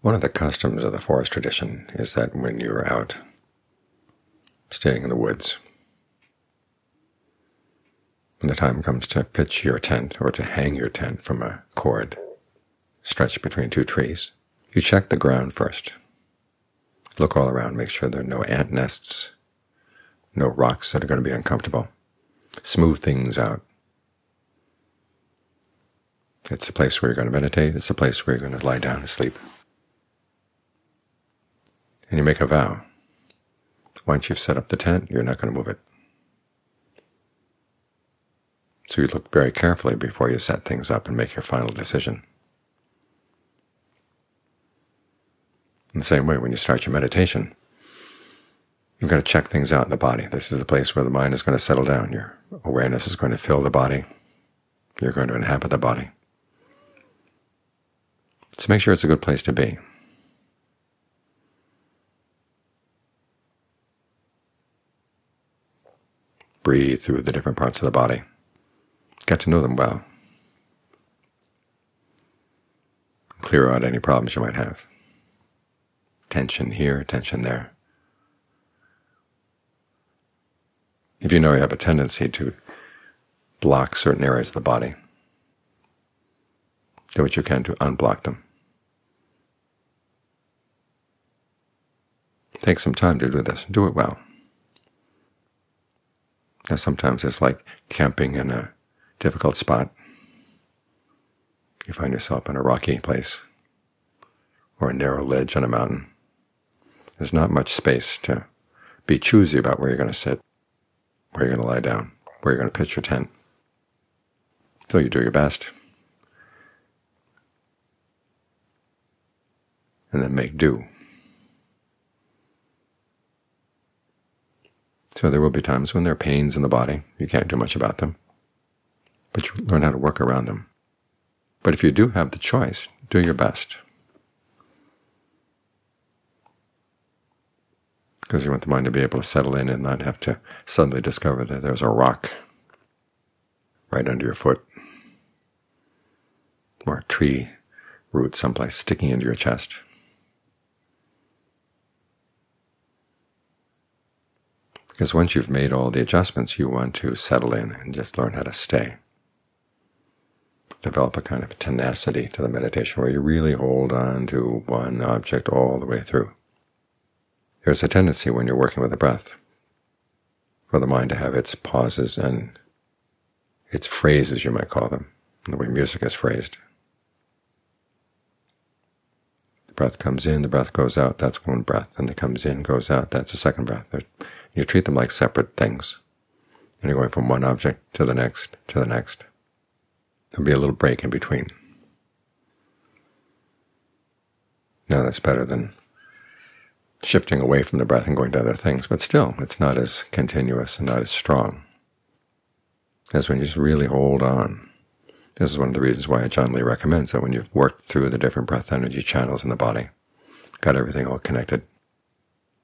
One of the customs of the forest tradition is that when you're out staying in the woods, when the time comes to pitch your tent or to hang your tent from a cord stretched between two trees, you check the ground first. Look all around, make sure there are no ant nests, no rocks that are going to be uncomfortable. Smooth things out. It's a place where you're going to meditate. It's a place where you're going to lie down and sleep. And you make a vow. Once you've set up the tent, you're not going to move it. So you look very carefully before you set things up and make your final decision. In the same way, when you start your meditation, you've got to check things out in the body. This is the place where the mind is going to settle down. Your awareness is going to fill the body. You're going to inhabit the body. So make sure it's a good place to be. Breathe through the different parts of the body. Get to know them well. Clear out any problems you might have. Tension here, tension there. If you know you have a tendency to block certain areas of the body, do what you can to unblock them. Take some time to do this. Do it well. Now sometimes it's like camping in a difficult spot. You find yourself in a rocky place or a narrow ledge on a mountain. There's not much space to be choosy about where you're going to sit, where you're going to lie down, where you're going to pitch your tent. So you do your best, and then make do. So there will be times when there are pains in the body. You can't do much about them, but you learn how to work around them. But if you do have the choice, do your best, because you want the mind to be able to settle in and not have to suddenly discover that there's a rock right under your foot, or a tree root someplace sticking into your chest. Because once you've made all the adjustments, you want to settle in and just learn how to stay. Develop a kind of tenacity to the meditation where you really hold on to one object all the way through. There's a tendency when you're working with the breath for the mind to have its pauses and its phrases, you might call them, the way music is phrased. The breath comes in, the breath goes out, that's one breath, and it comes in, goes out, that's a second breath. You treat them like separate things, and you're going from one object to the next, to the next. There'll be a little break in between. Now that's better than shifting away from the breath and going to other things, but still, it's not as continuous and not as strong as when you just really hold on. This is one of the reasons why John Lee recommends that when you've worked through the different breath energy channels in the body, got everything all connected,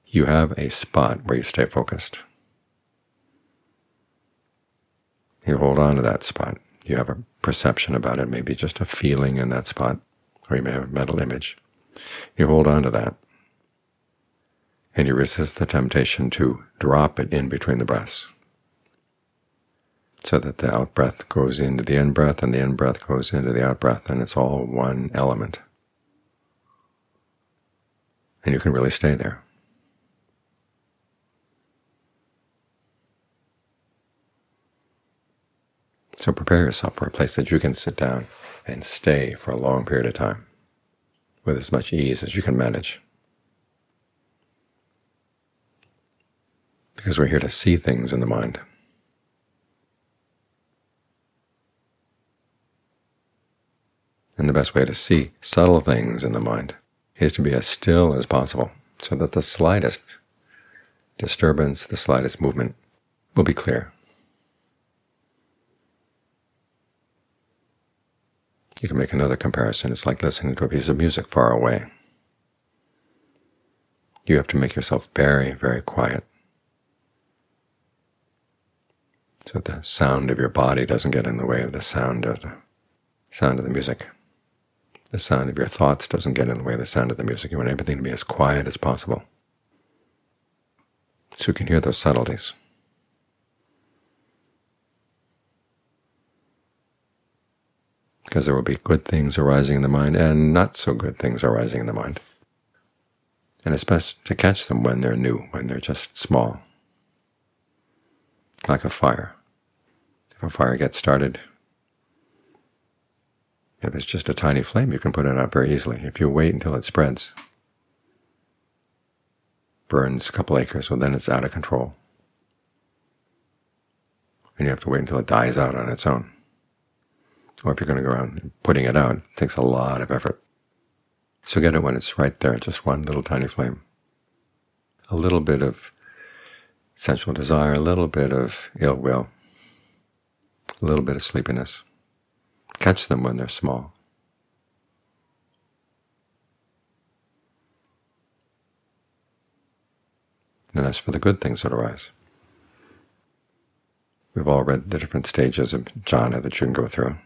you have a spot where you stay focused. You hold on to that spot. You have a perception about it, maybe just a feeling in that spot, or you may have a mental image. You hold on to that, and you resist the temptation to drop it in between the breaths, so that the out-breath goes into the in-breath, and the in-breath goes into the out-breath, and it's all one element. And you can really stay there. So prepare yourself for a place that you can sit down and stay for a long period of time with as much ease as you can manage. Because we're here to see things in the mind. And the best way to see subtle things in the mind is to be as still as possible, so that the slightest disturbance, the slightest movement will be clear. You can make another comparison. It's like listening to a piece of music far away. You have to make yourself very, very quiet, so the sound of your body doesn't get in the way of the sound of the music. The sound of your thoughts doesn't get in the way of the sound of the music. You want everything to be as quiet as possible, so you can hear those subtleties. Because there will be good things arising in the mind and not so good things arising in the mind. And it's best to catch them when they're new, when they're just small, like a fire. If a fire gets started, if it's just a tiny flame, you can put it out very easily. If you wait until it spreads, burns a couple acres, well, then it's out of control. And you have to wait until it dies out on its own. Or if you're going to go around putting it out, it takes a lot of effort. So get it when it's right there, just one little tiny flame. A little bit of sensual desire, a little bit of ill will, a little bit of sleepiness. Catch them when they're small. And as for the good things that arise, we've all read the different stages of jhana that you can go through.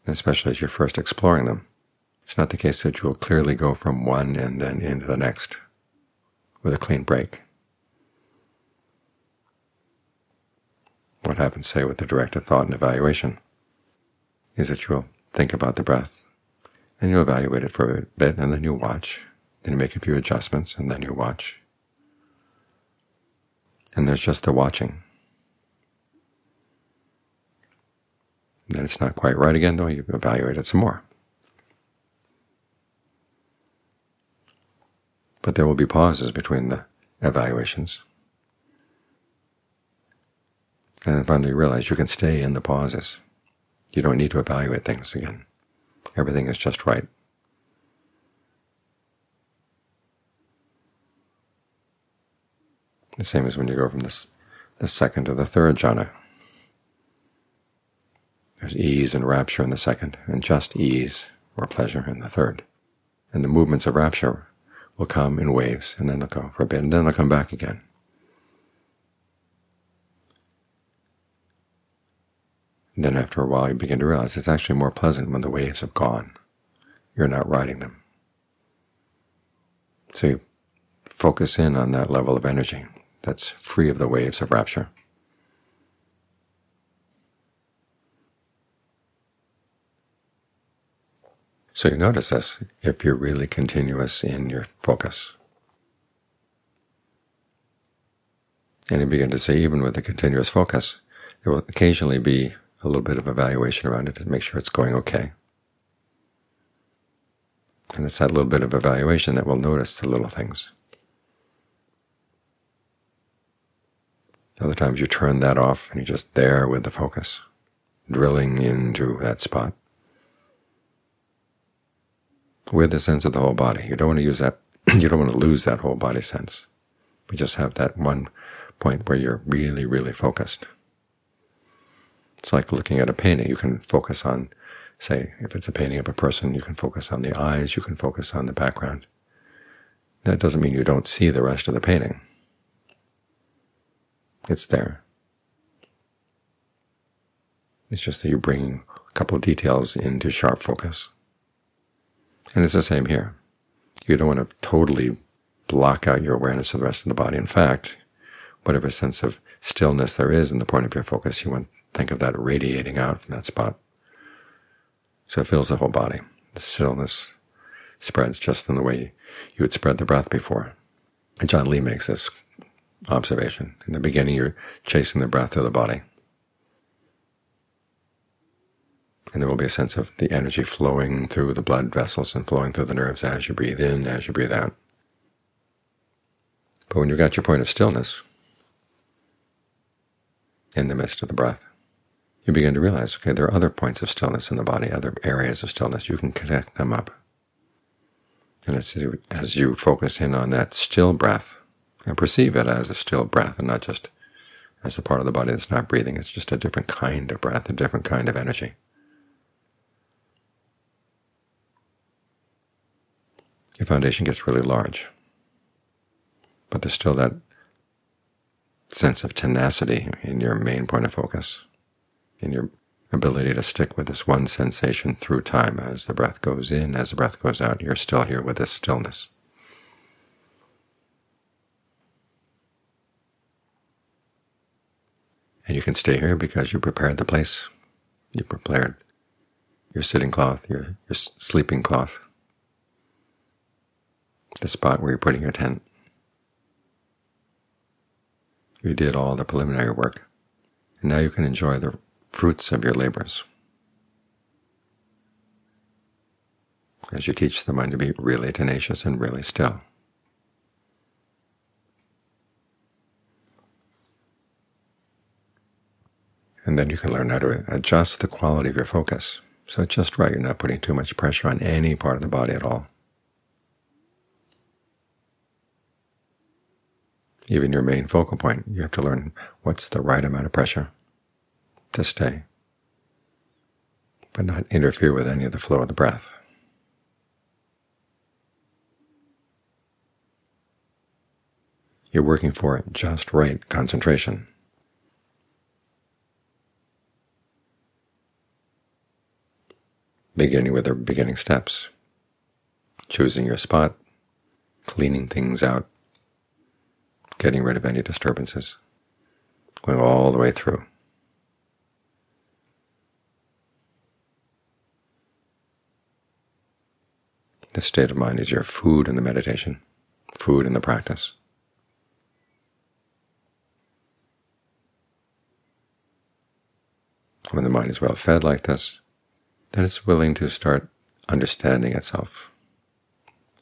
Especially as you're first exploring them. It's not the case that you will clearly go from one and then into the next with a clean break. What happens, say, with the directed thought and evaluation is that you'll think about the breath, and you evaluate it for a bit, and then you watch, then you make a few adjustments, and then you watch. And there's just the watching. Then it's not quite right again, though, you evaluate it some more. But there will be pauses between the evaluations. And then finally you realize you can stay in the pauses. You don't need to evaluate things again. Everything is just right. The same as when you go from the second to the third jhana. There's ease and rapture in the second, and just ease or pleasure in the third. And the movements of rapture will come in waves, and then they'll go for a bit, and then they'll come back again. And then after a while you begin to realize it's actually more pleasant when the waves have gone. You're not riding them. So you focus in on that level of energy that's free of the waves of rapture. So you notice this if you're really continuous in your focus. And you begin to see, even with a continuous focus, there will occasionally be a little bit of evaluation around it to make sure it's going okay. And it's that little bit of evaluation that will notice the little things. Other times you turn that off and you're just there with the focus, drilling into that spot with the sense of the whole body. You don't want to use that. You don't want to lose that whole body sense. We just have that one point where you're really, really focused. It's like looking at a painting. You can focus on, say, if it's a painting of a person, you can focus on the eyes, you can focus on the background. That doesn't mean you don't see the rest of the painting. It's there. It's just that you're bringing a couple of details into sharp focus. And it's the same here. You don't want to totally block out your awareness of the rest of the body. In fact, whatever sense of stillness there is in the point of your focus, you want to think of that radiating out from that spot. So it fills the whole body. The stillness spreads just in the way you would spread the breath before. And John Lee makes this observation. In the beginning, you're chasing the breath through the body. And there will be a sense of the energy flowing through the blood vessels and flowing through the nerves as you breathe in, as you breathe out. But when you've got your point of stillness in the midst of the breath, you begin to realize, okay, there are other points of stillness in the body, other areas of stillness. You can connect them up. And it's as you focus in on that still breath and perceive it as a still breath and not just as a part of the body that's not breathing. It's just a different kind of breath, a different kind of energy. Your foundation gets really large, but there's still that sense of tenacity in your main point of focus, in your ability to stick with this one sensation through time. As the breath goes in, as the breath goes out, you're still here with this stillness. And you can stay here because you prepared the place. You prepared your sitting cloth, your sleeping cloth, the spot where you're putting your tent. You did all the preliminary work, and now you can enjoy the fruits of your labors as you teach the mind to be really tenacious and really still. And then you can learn how to adjust the quality of your focus so it's just right. You're not putting too much pressure on any part of the body at all. Even your main focal point, you have to learn what's the right amount of pressure to stay, but not interfere with any of the flow of the breath. You're working for just right concentration. Beginning with the beginning steps, choosing your spot, cleaning things out, getting rid of any disturbances, going all the way through. This state of mind is your food in the meditation, food in the practice. When the mind is well fed like this, then it's willing to start understanding itself,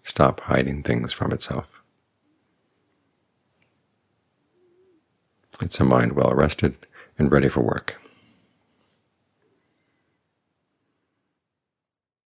stop hiding things from itself. It's a mind well rested and ready for work.